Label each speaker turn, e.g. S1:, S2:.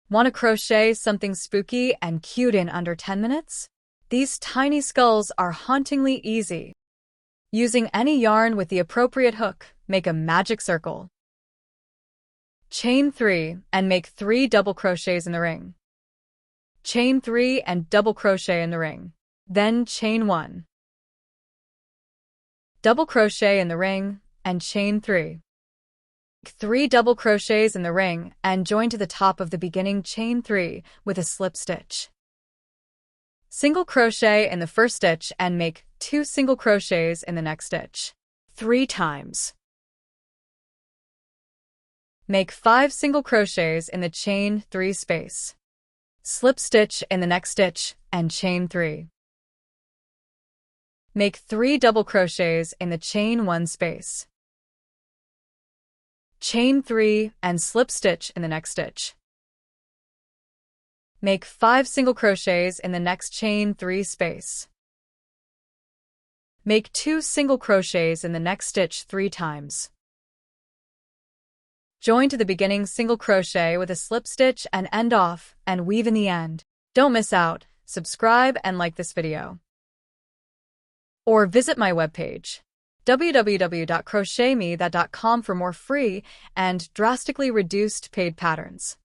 S1: Want to crochet something spooky and cute in under 10 minutes? These tiny skulls are hauntingly easy. Using any yarn with the appropriate hook, make a magic circle. Chain 3 and make 3 double crochets in the ring. Chain 3 and double crochet in the ring. Then chain 1. Double crochet in the ring and chain 3. 3 double crochets in the ring and join to the top of the beginning chain 3 with a slip stitch. Single crochet in the first stitch and make 2 single crochets in the next stitch 3 times. Make 5 single crochets in the chain 3 space. Slip stitch in the next stitch and chain 3. Make 3 double crochets in the chain 1 space. Chain 3 and slip stitch in the next stitch. Make 5 single crochets in the next chain 3 space. Make 2 single crochets in the next stitch 3 times. Join to the beginning single crochet with a slip stitch and end off and weave in the end. Don't miss out. Subscribe and like this video. Or visit my webpage www.crochetmethat.com for more free and drastically reduced paid patterns.